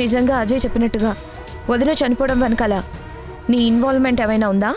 నిజంగా అజయ్ చెప్పినట్టుగా వదిన చనిపోవడం వెనకాల నీ ఇన్వాల్వ్మెంట్ ఏమైనా ఉందా?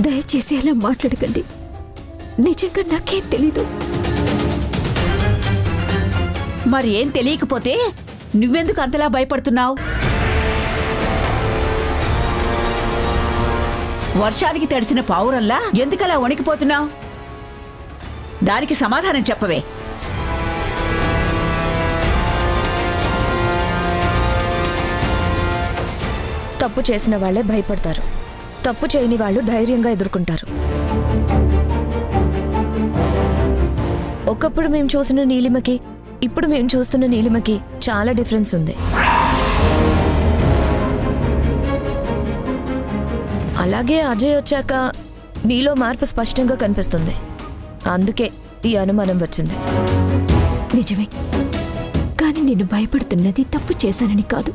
దయచేసి అలా మాట్లాడకండి. నిజంగా నాకేం తెలీదు. మరి ఏం తెలియకపోతే నువ్వెందుకు అంతలా భయపడుతున్నావు? వర్షానికి తడిసిన పావురల్లా ఎందుకలా వణికిపోతున్నావు? దానికి సమాధానం చెప్పవే. తప్పు చేసిన వాళ్లే భయపడతారు, తప్పు చేయని వాళ్ళు ధైర్యంగా ఎదుర్కొంటారు. ఒకప్పుడు మేము చూసిన నీలిమకి ఇప్పుడు మేము చూస్తున్న నీలిమకి చాలా డిఫరెన్స్ ఉంది. అలాగే అజయ్ వచ్చాక నీలో మార్పు స్పష్టంగా కనిపిస్తుంది. అందుకే ఈ అనుమానం వచ్చింది. నిజమే, కానీ నేను భయపడుతున్నది తప్పు చేశానని కాదు.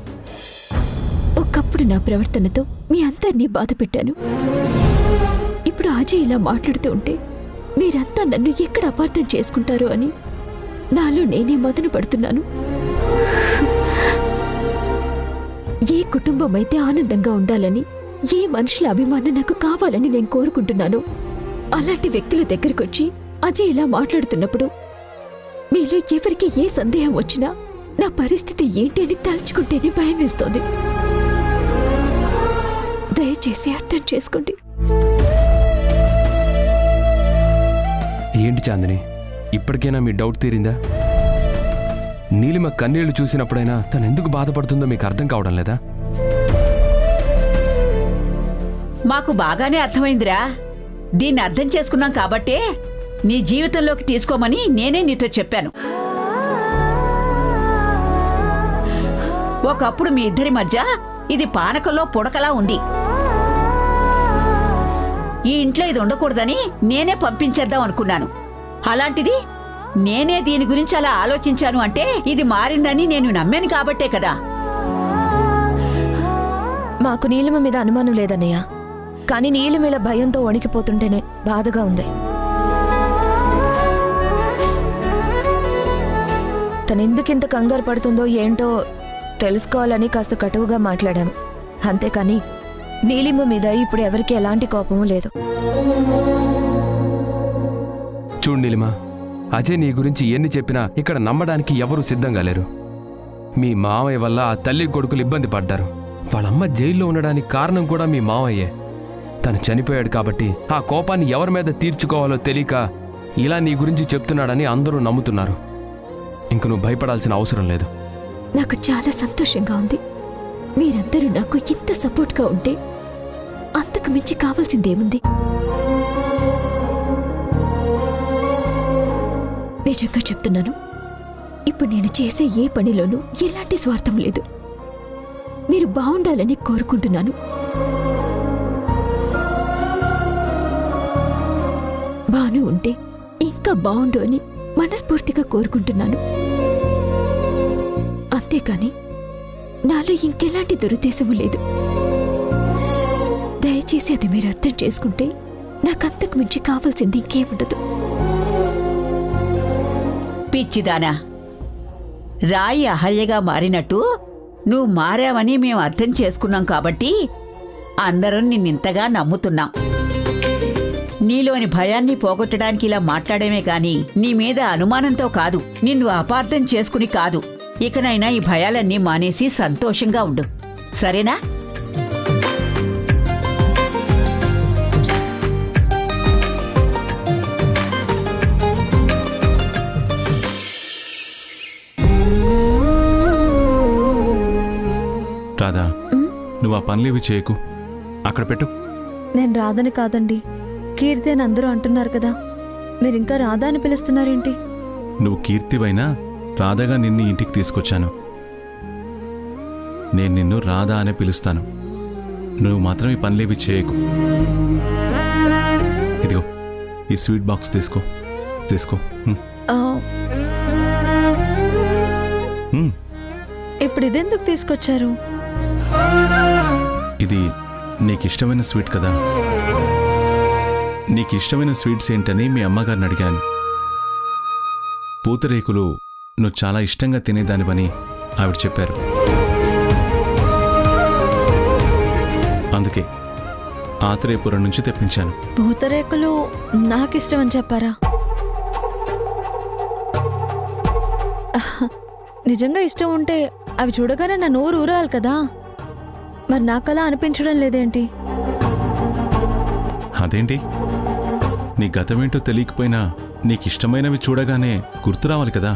ఒకప్పుడు నా ప్రవర్తనతో మీ అందరినీ బాధ పెట్టాను. ఇప్పుడు అజయ్ ఇలా మాట్లాడుతూ ఉంటే మీరంతా నన్ను ఎక్కడ అపార్థం చేసుకుంటారో అని నాలో నేనే మదన పడుతున్నాను. ఏ కుటుంబం అయితే ఆనందంగా ఉండాలని, ఏ మనుషుల అభిమానం నాకు కావాలని నేను కోరుకుంటున్నాను, అలాంటి వ్యక్తుల దగ్గరకొచ్చి అజయ్ ఇలా మాట్లాడుతున్నప్పుడు మీలో ఎవరికి ఏ సందేహం వచ్చినా నా పరిస్థితి ఏంటి అని తలుచుకుంటేనే భయం వేస్తోంది. దయచేసి అర్థం చేసుకోండి. ఏంటి చాందిని, ఇప్పటికైనా మీ డౌట్ తీరిందా? నీలిమ కన్నీళ్లు చూసినప్పుడైనా తను ఎందుకు బాధపడుతుందో మీకు అర్థం కావడం లేదా? మాకు బాగానే అర్థమైందిరా. దీన్ని అర్థం చేసుకున్నాం కాబట్టే నీ జీవితంలోకి తీసుకోమని నేనే నీతో చెప్పాను. ఒకప్పుడు మీ ఇద్దరి మధ్య ఇది పానకంలో పుడకలా ఉంది. ఈ ఇంట్లో ఇది ఉండకూడదని నేనే పంపించేద్దాం అనుకున్నాను. అలాంటిది నేనే దీని గురించి అలా ఆలోచించాను అంటే ఇది మారిందని నేను నమ్మాను కాబట్టే కదా. మాకు నీలిమ మీద అనుమానం లేదన్నయ్య, కానీ నీలిమ ఇలా భయంతో వణికిపోతుంటేనే బాధగా ఉంది. తనెందుకింత కంగారు పడుతుందో ఏంటో తెలుసుకోవాలని కాస్త కటువుగా మాట్లాడాము. అంతేకాని నీలిమ మీద ఇప్పుడు ఎవరికి ఎలాంటి కోపము లేదు. చూడు నీలిమ, అజయ్ నీ గురించి ఎన్ని చెప్పినా ఇక్కడ నమ్మడానికి ఎవరూ సిద్ధంగా లేరు. మీ మావయ్య వల్ల ఆ తల్లి కొడుకులు ఇబ్బంది పడ్డారు. వాళ్ళమ్మ జైల్లో ఉండడానికి కారణం కూడా మీ మావయ్యే. తను చనిపోయాడు కాబట్టి ఆ కోపాన్ని ఎవరి మీద తీర్చుకోవాలో తెలియక ఇలా నీ గురించి చెప్తున్నాడని అందరూ నమ్ముతున్నారు. ఇంక నువ్వు భయపడాల్సిన అవసరం లేదు. నాకు చాలా సంతోషంగా ఉంది. మీరందరూ నాకు ఇంత సపోర్ట్గా ఉంటే అంతకు మించి కావాల్సిందేముంది? నిజంగా చెప్తున్నాను, ఇప్పుడు నేను చేసే ఏ పనిలోనూ ఎలాంటి స్వార్థం లేదు. మీరు బాగుండాలని కోరుకుంటున్నాను. బాను ఉంటే ఇంకా బాగుండు అని మనస్ఫూర్తిగా కోరుకుంటున్నాను. అంతేకాని నాలో ఇంకెలాంటి దురుద్దేశము లేదు. దయచేసి అది మీరు అర్థం చేసుకుంటే నాకంతకు మించి కావాల్సింది ఇంకేముండదు. పిచ్చిదానా, రాయి అహల్యగా మారినట్టు నువ్వు మారావని మేము అర్థం చేసుకున్నాం కాబట్టి అందరం నిన్నింతగా నమ్ముతున్నాం. నీలోని భయాన్ని పోగొట్టడానికి ఇలా మాట్లాడమే గాని నీ మీద అనుమానంతో కాదు, నిన్ను అపార్థం చేసుకుని కాదు. ఇకనైనా ఈ భయాలన్నీ మానేసి సంతోషంగా ఉండు, సరేనా? రాధా, నువ్వు ఆ పనులేవి చేయకు, అక్కడ పెట్టు. నేను రాదని కాదండి, కీర్తి అని అందరూ అంటున్నారు కదా. మీరింకా రాధా అని పిలుస్తున్నారేంటి? నువ్వు కీర్తివైనా రాధగా నిన్ను ఇంటికి తీసుకొచ్చాను. నేను నిన్ను రాధా అనే పిలుస్తాను. నువ్వు మాత్రం ఈ పనులేవి చేయకు. ఇదిగో ఈ స్వీట్ బాక్స్ తీసుకో. ఇప్పుడు ఇదెందుకు తీసుకొచ్చారు? ఇది నీకిష్టమైన స్వీట్ కదా. నీకిష్టమైన స్వీట్స్ ఏంటని మీ అమ్మగారిని అడిగాను. పూతరేకులు నువ్వు చాలా ఇష్టంగా తినేదానివని ఆవిడ చెప్పారు. అందుకే ఆత్రేయపురం నుంచి తెప్పించాను. పూతరేకులు నాకిష్టం అని చెప్పారా? నిజంగా ఇష్టం ఉంటే అవి చూడగానే నా నోరు ఊరాలి కదా. మరి నాకలా అనిపించడం లేదేంటి? అదేంటి, నీ గతమేంటో తెలియకపోయినా నీకిష్టమైనవి చూడగానే గుర్తు రావాలి కదా.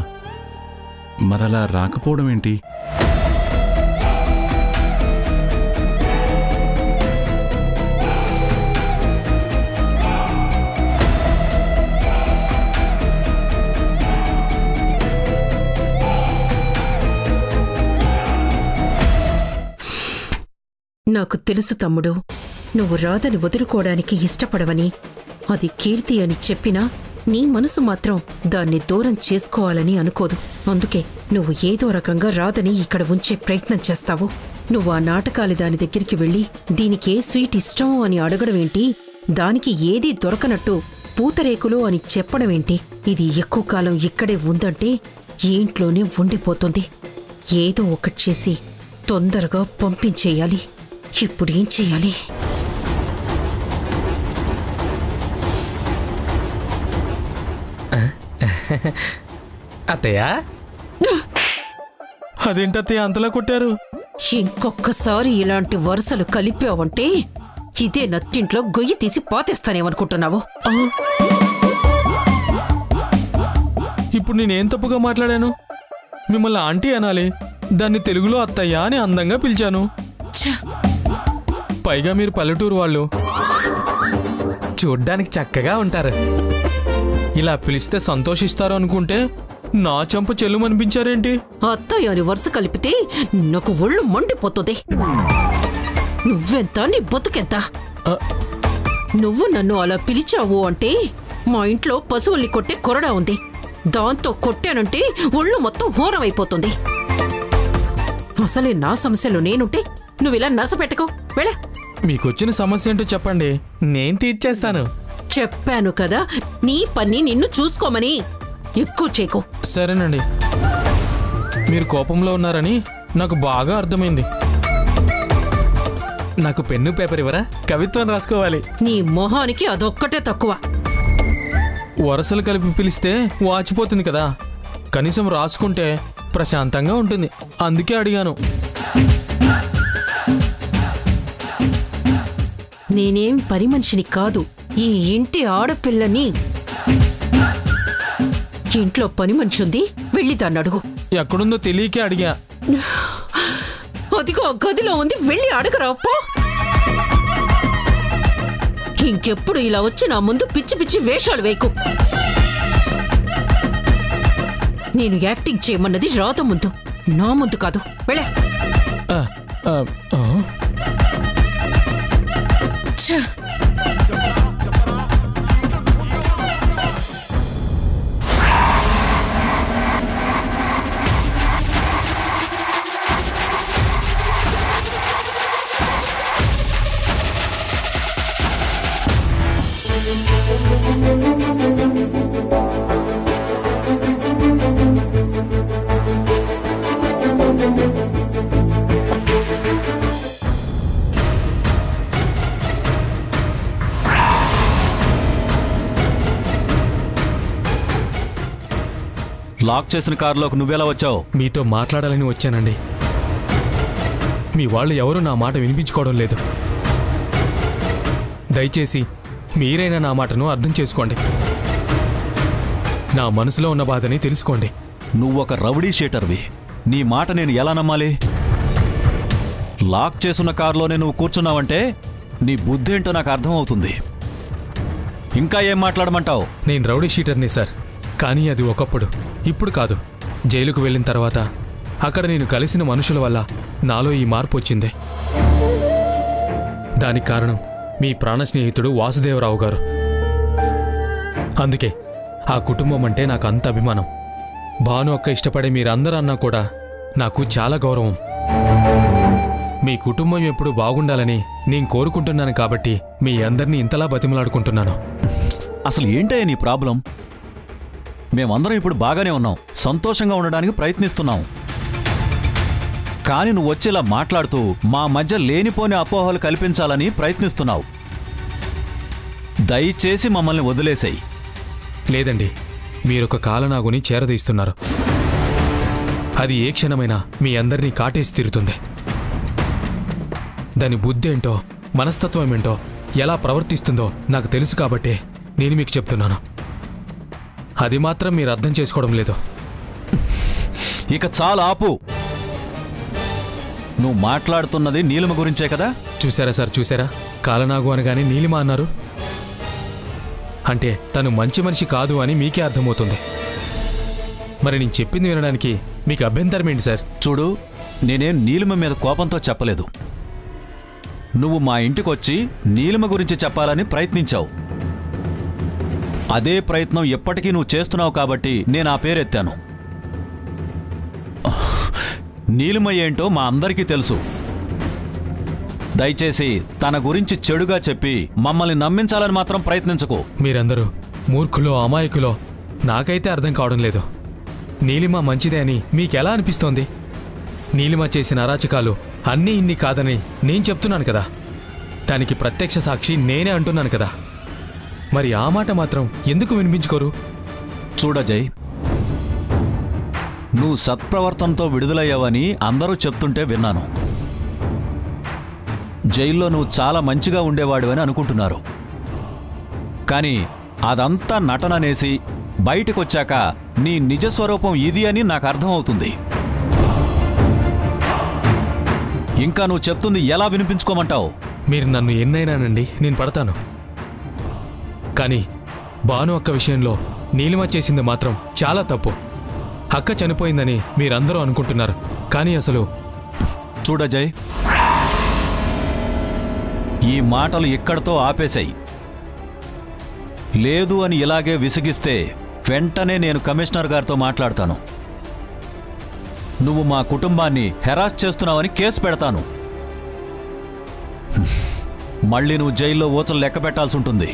మరలా రాకపోవడం ఏంటి? నాకు తెలుసు తమ్ముడు, నువ్వు రాధని వదులుకోవడానికి ఇష్టపడవని. అది కీర్తి అని చెప్పినా నీ మనసు మాత్రం దాన్ని దూరం చేసుకోవాలని అనుకోదు. అందుకే నువ్వు ఏదో రకంగా రాధని ఇక్కడ ఉంచే ప్రయత్నం చేస్తావు. నువ్వు ఆ నాటకాలి దాని దగ్గరికి వెళ్ళి దీనికే స్వీట్ ఇష్టం అని అడగడమేంటి, దానికి ఏదీ దొరకనట్టు పూతరేకులు అని చెప్పడమేంటి? ఇది ఎక్కువ కాలం ఇక్కడే ఉందంటే ఈ ఇంట్లోనే ఉండిపోతుంది. ఏదో ఒకటి చేసి తొందరగా పంపించేయాలి. ఇప్పుడేం చెయ్యాలి? అత్తయ్య, అదేంటత్తయ్య అంతలా కొట్టారు? ఇంకొక్కసారి ఇలాంటి వరుసలు కలిపావంటే ఇదే నట్టింట్లో గొయ్యి తీసి పాతేస్తానేమనుకుంటున్నావు? ఇప్పుడు నేనేం తప్పుగా మాట్లాడాను? మిమ్మల్ని ఆంటీ అనాలి, దాన్ని తెలుగులో అత్తయ్య అని అందంగా పిలిచాను. పైగా మీరు పల్లెటూరు వాళ్ళు, చూడ్డానికి చక్కగా ఉంటారు. ఇలా పిలిస్తే సంతోషిస్తారు అనుకుంటే నా చంపు చెల్లుమనిపించారేంటి? అత్తయ్య అని వరుస కలిపితే నాకు ఒళ్ళు మండిపోతుంది. నువ్వెంత, నీ బతుకెంత? నువ్వు నన్ను అలా పిలిచావు అంటే మా ఇంట్లో పశువుల్ని కొట్టే కొరడా ఉంది. దాంతో కొట్టానంటే ఒళ్ళు మొత్తం హోరమైపోతుంది. అసలే నా సమస్యలో నేనుంటే నువ్విలా నసపెట్టుకో. వెళ్ళ. మీకొచ్చిన సమస్య ఏంటో చెప్పండి, నేను తీర్చేస్తాను. చెప్పాను కదా నీ పని నిన్ను చూసుకోమని. ఎక్కువ చేకు. సరేనండి, మీరు కోపంలో ఉన్నారని నాకు బాగా అర్థమైంది. నాకు పెన్ను పేపర్ ఇవ్వరా? కవిత్వం రాసుకోవాలి. నీ మొహానికి అదొక్కటే తక్కువ. వరసలు కలిపి పిలిస్తే వాచిపోతుంది కదా, కనీసం రాసుకుంటే ప్రశాంతంగా ఉంటుంది. అందుకే అడిగాను. నేనేం పని మనిషిని కాదు, ఈ ఇంటి ఆడపిల్లని. ఇంట్లో పని మనిషి ఉంది, వెళ్ళి దాన్ని అడుగు. ఎక్కడుందో తెలియకే అడిగా. అదిగో గదిలో ఉంది, వెళ్ళి అడగరా. ఇంకెప్పుడు ఇలా వచ్చి నా ముందు పిచ్చి పిచ్చి వేషాలు వేయకు. నేను యాక్టింగ్ చేయమన్నది రాధ ముందు, నా ముందు కాదు. వెళ్ళే. లాక్ చేసిన కారులోకి నువ్వెలా వచ్చావు? మీతో మాట్లాడాలని వచ్చానండి. మీ వాళ్ళు ఎవరు నా మాట వినిపించుకోవడం లేదు. దయచేసి మీరైనా నా మాటను అర్థం చేసుకోండి. నా మనసులో ఉన్న బాధని తెలుసుకోండి. నువ్వొక రౌడీ షీటర్వి. నీ మాట నేను ఎలా నమ్మాలి? లాక్ చేసున్న కారులోనే నువ్వు కూర్చున్నావంటే నీ బుద్ధి ఏంటో నాకు అర్థమవుతుంది. ఇంకా ఏం మాట్లాడమంటావు? నేను రౌడీ షీటర్ని సార్, కానీ అది ఒకప్పుడు, ఇప్పుడు కాదు. జైలుకు వెళ్ళిన తర్వాత అక్కడ నేను కలిసిన మనుషుల వల్ల నాలో ఈ మార్పు వచ్చింది. దానికి కారణం మీ ప్రాణ స్నేహితుడు వాసుదేవరావు గారు. అందుకే ఆ కుటుంబం అంటే నాకు అంత అభిమానం. భాను అక్క ఇష్టపడే మీరందరూ అన్నా కూడా నాకు చాలా గౌరవం. మీ కుటుంబం ఎప్పుడు బాగుండాలని నేను కోరుకుంటున్నాను కాబట్టి మీ అందరినీ ఇంతలా బతిమలాడుకుంటున్నాను. అసలు ఏంటయ్యా నీ ప్రాబ్లం? మేమందరం ఇప్పుడు బాగానే ఉన్నాం, సంతోషంగా ఉండడానికి ప్రయత్నిస్తున్నాం. కానీ నువ్వు వచ్చేలా మాట్లాడుతూ మా మధ్య లేనిపోని అపోహలు కల్పించాలని ప్రయత్నిస్తున్నావు. దయచేసి మమ్మల్ని వదిలేసేయి. లేదండి, మీరొక కాలనాగుని చేరదీస్తున్నారు. అది ఏ క్షణమైనా మీ అందరినీ కాటేసి తీరుతుంది. దాని బుద్ధి ఏంటో, మనస్తత్వం ఏంటో, ఎలా ప్రవర్తిస్తుందో నాకు తెలుసు కాబట్టే నేను మీకు చెప్తున్నాను. అది మాత్రం మీరు అర్థం చేసుకోవడం లేదు. ఇక చాలా ఆపు. నువ్వు మాట్లాడుతున్నది నీలిమ గురించే కదా? చూసారా సార్, చూసారా? కాలనాగు అనగానే నీలిమ అన్నారు. అంటే తను మంచి మనిషి కాదు అని మీకే అర్థమవుతుంది. మరి నేను చెప్పింది వినడానికి మీకు అభ్యంతరం ఏంటి సార్? చూడు, నేనేం నీలిమ మీద కోపంతో చెప్పలేదు. నువ్వు మా ఇంటికొచ్చి నీలిమ గురించి చెప్పాలని ప్రయత్నించావు. అదే ప్రయత్నం ఎప్పటికీ నువ్వు చేస్తున్నావు కాబట్టి నేను ఆ పేరెత్తాను. నీలిమ ఏంటో మా అందరికీ తెలుసు. దయచేసి తన గురించి చెడుగా చెప్పి మమ్మల్ని నమ్మించాలని మాత్రం ప్రయత్నించకు. మీరందరూ మూర్ఖులో అమాయకులో నాకైతే అర్థం కావడం లేదు. నీలిమ మంచిదే అని మీకెలా అనిపిస్తోంది? నీలిమ చేసిన అరాచకాలు అన్నీ ఇన్ని కాదని నేను చెప్తున్నాను కదా. దానికి ప్రత్యక్ష సాక్షి నేనే అంటున్నాను కదా. మరి ఆ మాట మాత్రం ఎందుకు వినిపించుకోరు? చూడజయ్, నువ్వు సత్ప్రవర్తనతో విడుదలయ్యావని అందరూ చెప్తుంటే విన్నాను. జైల్లో నువ్వు చాలా మంచిగా ఉండేవాడివని అనుకుంటున్నారు. కానీ అదంతా నటననేసి బయటకొచ్చాక నీ నిజస్వరూపం ఇది అని నాకు అర్థమవుతుంది. ఇంకా నువ్వు చెప్తుంది ఎలా వినిపించుకోమంటావు? మీరు నన్ను ఎన్నైనానండి, నేను పడతాను. కానీ భాను అక్క విషయంలో నీలిమ చేసింది మాత్రం చాలా తప్పు. అక్క చనిపోయిందని మీరందరూ అనుకుంటున్నారు, కానీ అసలు... చూడజయ్, ఈ మాటలు ఇక్కడితో ఆపేశాయి. లేదు అని ఇలాగే విసిగిస్తే వెంటనే నేను కమిషనర్ గారితో మాట్లాడతాను. నువ్వు మా కుటుంబాన్ని హెరాస్ చేస్తున్నావని కేసు పెడతాను. మళ్ళీ నువ్వు జైల్లో ఊచలు లెక్క పెట్టాల్సి ఉంటుంది.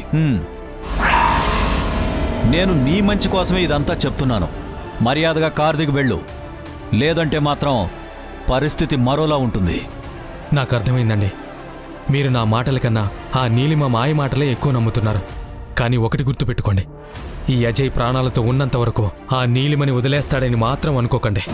నేను నీ మంచి కోసమే ఇదంతా చెప్తున్నాను. మర్యాదగా కారు దిగి వెళ్ళు, లేదంటే మాత్రం పరిస్థితి మరోలా ఉంటుంది. నాకు అర్థమైందండి. మీరు నా మాటల కన్నా ఆ నీలిమ మాయ మాటలే ఎక్కువ నమ్ముతున్నారు. కానీ ఒకటి గుర్తుపెట్టుకోండి, ఈ అజయ్ ప్రాణాలతో ఉన్నంత వరకు ఆ నీలిమని వదిలేస్తాడని మాత్రం అనుకోకండి.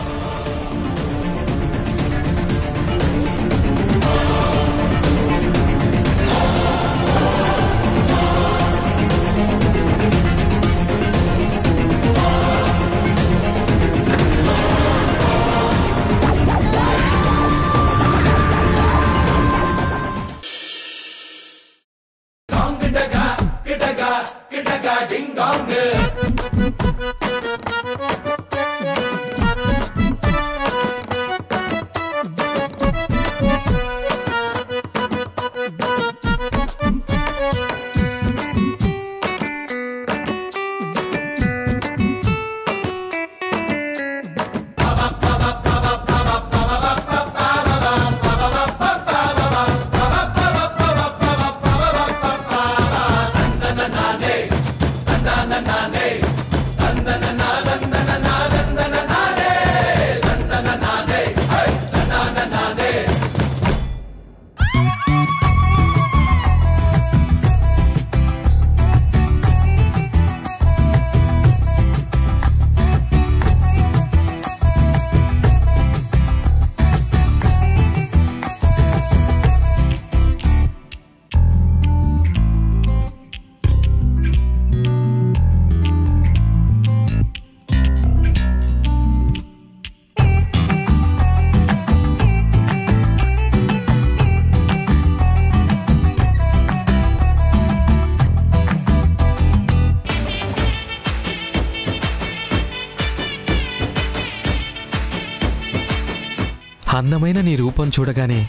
అందమైన నీ రూపం చూడగానే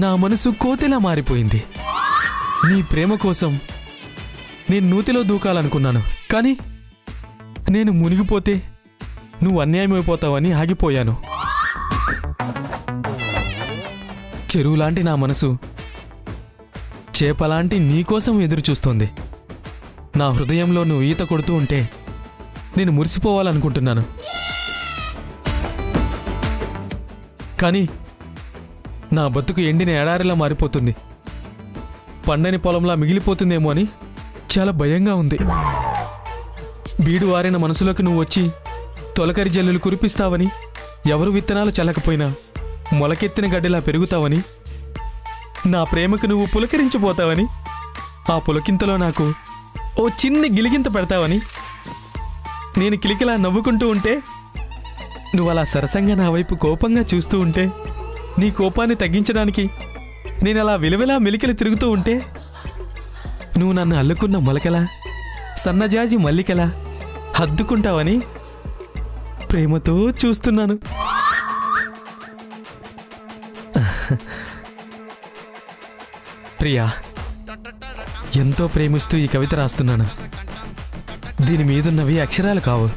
నా మనసు కోతిలా మారిపోయింది. నీ ప్రేమ కోసం నేను నూతిలో దూకాలనుకున్నాను, కానీ నేను మునిగిపోతే నువ్వు అన్యాయమైపోతావని ఆగిపోయాను. చెరువులాంటి నా మనసు చేపలాంటి నీకోసం ఎదురుచూస్తోంది. నా హృదయంలో నువ్వు ఈత కొడుతూ ఉంటే నేను మురిసిపోవాలనుకుంటున్నాను. కానీ నా బతుకు ఎండిన ఎడారిలా మారిపోతుంది, పండని పొలంలా మిగిలిపోతుందేమో అని చాలా భయంగా ఉంది. బీడు వారిన మనసులోకి నువ్వు వచ్చి తొలకరి జల్లులు కురిపిస్తావని, ఎవరు విత్తనాలు చల్లకపోయినా మొలకెత్తిన గడ్డిలా పెరుగుతావని, నా ప్రేమకు నువ్వు పులకరించిపోతావని, ఆ పులకింతలో నాకు ఓ చిన్ని గిలిగింత పెడతావని, నేను కిలికిలా నవ్వుకుంటూ ఉంటే నువ్వు అలా సరసంగా నా వైపు కోపంగా చూస్తూ ఉంటే, నీ కోపాన్ని తగ్గించడానికి నేను అలా విలువలా మెలికలు తిరుగుతూ ఉంటే, నువ్వు నన్ను అల్లుకున్న మొలకలా సన్నజాజి మల్లికలా హద్దుకుంటావని ప్రేమతో చూస్తున్నాను. ప్రియా, ఎంతో ప్రేమిస్తూ ఈ కవిత రాస్తున్నాను. దీని మీదున్నవి అక్షరాలు కావు,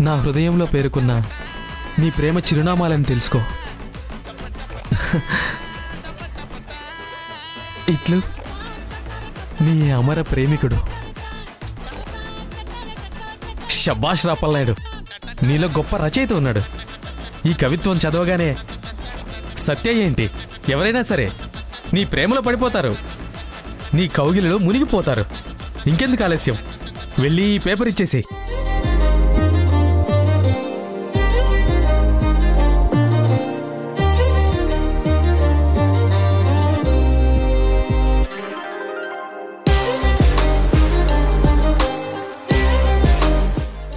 నా హృదయంలో పేరుకున్న నీ ప్రేమ చిరునామాలని తెలుసుకో. ఇట్లు నీ అమర ప్రేమికుడు. శభాష్ రాపల్నాయుడు, నీలో గొప్ప రచయిత ఉన్నాడు. ఈ కవిత్వం చదవగానే సత్య ఏంటి, ఎవరైనా సరే నీ ప్రేమలో పడిపోతారు, నీ కౌగిలిలో మునిగిపోతారు. ఇంకెందుకు ఆలస్యం, వెళ్ళి ఈ పేపర్ ఇచ్చేసి.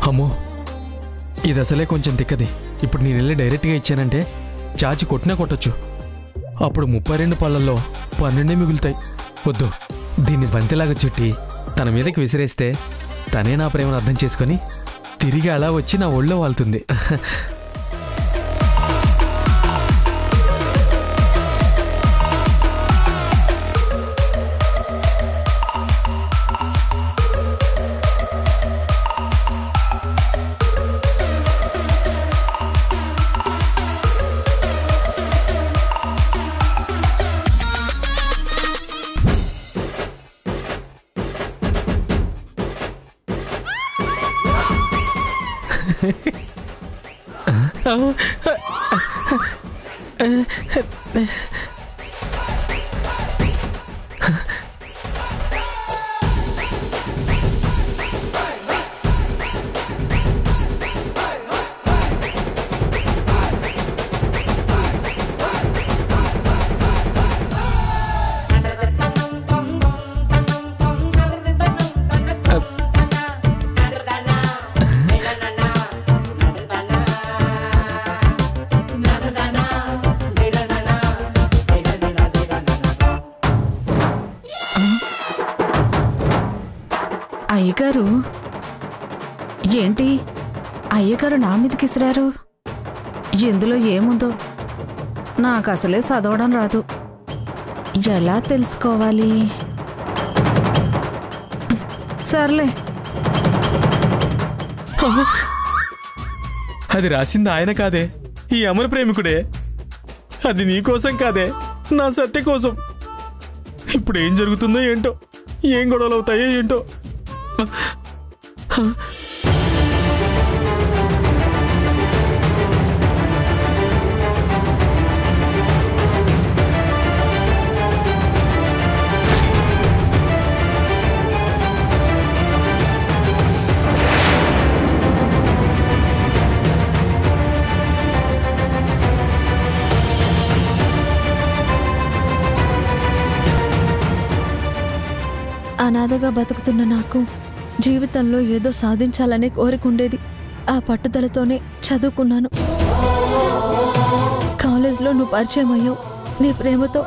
అమ్మో, ఇది అసలే కొంచెం తిక్కది. ఇప్పుడు నేను వెళ్ళి డైరెక్ట్గా ఇచ్చానంటే చాచి కొట్టినా కొట్టచ్చు. అప్పుడు 32 పళ్ళల్లో 12 మిగులుతాయి. వద్దు, దీన్ని బంతిలాగా చుట్టి తన మీదకి విసిరేస్తే తనే నా ప్రేమను అర్థం చేసుకొని తిరిగి అలా వచ్చి నా ఒళ్ళో వాళ్తుంది. అయ్యగారు ఏంటి, అయ్యగారు నా మీదకి ఇసిరారు? ఇందులో ఏముందో నాకు అసలే చదవడం రాదు, ఎలా తెలుసుకోవాలి? సర్లే. అది రాసింది ఆయన కాదే, ఈ అమర ప్రేమికుడే. అది నీకోసం కాదే, నా సత్య కోసం. ఇప్పుడు ఏం జరుగుతుందో ఏంటో, ఏం గొడవలు అవుతాయో ఏంటో. అనాథగా బతుకుతున్న నాకు జీవితంలో ఏదో సాధించాలనే కోరికుండేది. ఆ పట్టుదలతోనే చదువుకున్నాను. కాలేజ్లో నువ్వు పరిచయం అయ్యావు. నీ ప్రేమతో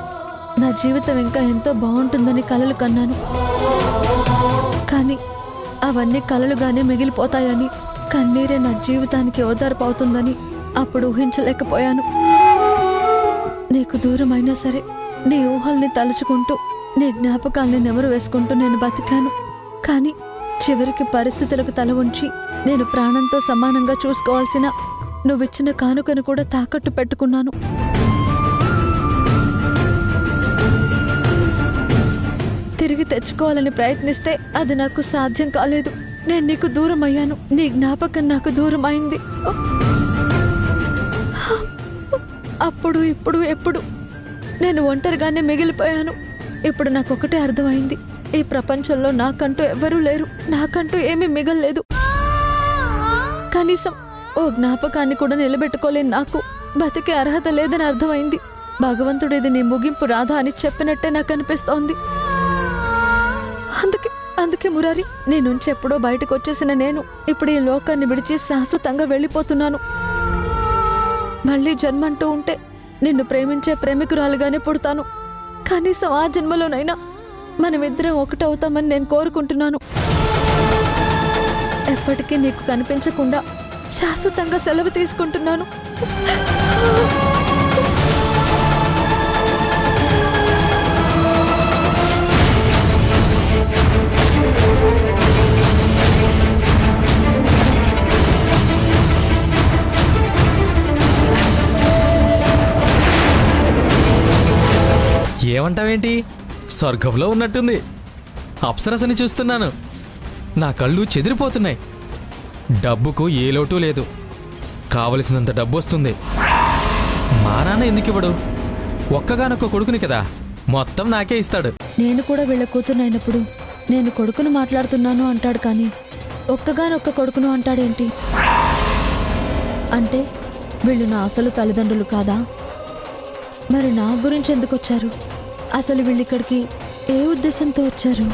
నా జీవితం ఇంకా ఎంతో బాగుంటుందని కలలు కన్నాను. కానీ అవన్నీ కలలుగానే మిగిలిపోతాయని, కన్నీరే నా జీవితానికి ఓదార్పు అవుతుందని అప్పుడు ఊహించలేకపోయాను. నీకు దూరమైనా సరే నీ ఊహల్ని తలుచుకుంటూ నీ జ్ఞాపకాల్ని నెమరు వేసుకుంటూ నేను బతికాను. కానీ చివరికి పరిస్థితులకు తల ఉంచి నేను ప్రాణంతో సమానంగా చూసుకోవాల్సిన నువ్విచ్చిన కానుకను కూడా తాకట్టు పెట్టుకున్నాను. తిరిగి తెచ్చుకోవాలని ప్రయత్నిస్తే అది నాకు సాధ్యం కాలేదు. నేను నీకు దూరం అయ్యాను. నీ జ్ఞాపకం నాకు దూరం అయింది. అప్పుడు ఇప్పుడు ఎప్పుడు నేను ఒంటరిగానే మిగిలిపోయాను. ఇప్పుడు నాకు ఒకటే అర్థమైంది, ఈ ప్రపంచంలో నాకంటూ ఎవ్వరూ లేరు, నాకంటూ ఏమీ మిగల్లేదు. కనీసం ఓ జ్ఞాపకాన్ని కూడా నిలబెట్టుకోలేని నాకు బతికే అర్హత లేదని అర్థమైంది. భగవంతుడు ఇది నీ ముగింపు రాధా అని చెప్పినట్టే నాకు అనిపిస్తోంది. అందుకే మురారి, నీ నుంచి ఎప్పుడో బయటకు వచ్చేసిన నేను ఇప్పుడు ఈ లోకాన్ని విడిచి శాశ్వతంగా వెళ్ళిపోతున్నాను. మళ్ళీ జన్మంటూ ఉంటే నిన్ను ప్రేమించే ప్రేమికురాలుగానే పుడతాను. కనీసం ఆ జన్మలోనైనా మనమిద్దరం ఒకటవుతామని నేను కోరుకుంటున్నాను. ఎప్పటికీ నీకు కనిపించకుండా శాశ్వతంగా సెలవు తీసుకుంటున్నాను. ఏమంటావేంటి? స్వర్గంలో ఉన్నట్టుంది. అప్సరసని చూస్తున్నాను. నా కళ్ళు చెదిరిపోతున్నాయి. డబ్బుకు ఏ లోటు లేదు. కావలసినంత డబ్బు వస్తుంది. మా నాన్న ఎందుకు ఇవ్వడు? ఒక్కగానొక్క కొడుకుని కదా, మొత్తం నాకే ఇస్తాడు. నేను కూడా వీళ్ళ కూతురునైనప్పుడు నేను కొడుకును మాట్లాడుతున్నాను అంటాడు, కానీ ఒక్కగానొక్క కొడుకును అంటాడేంటి? అంటే వీళ్ళు నా అసలు తల్లిదండ్రులు కాదా? మరి నా గురించి ఎందుకు వచ్చారు? అసలు వీళ్ళిక్కడికి ఏ ఉద్దేశంతో వచ్చారు?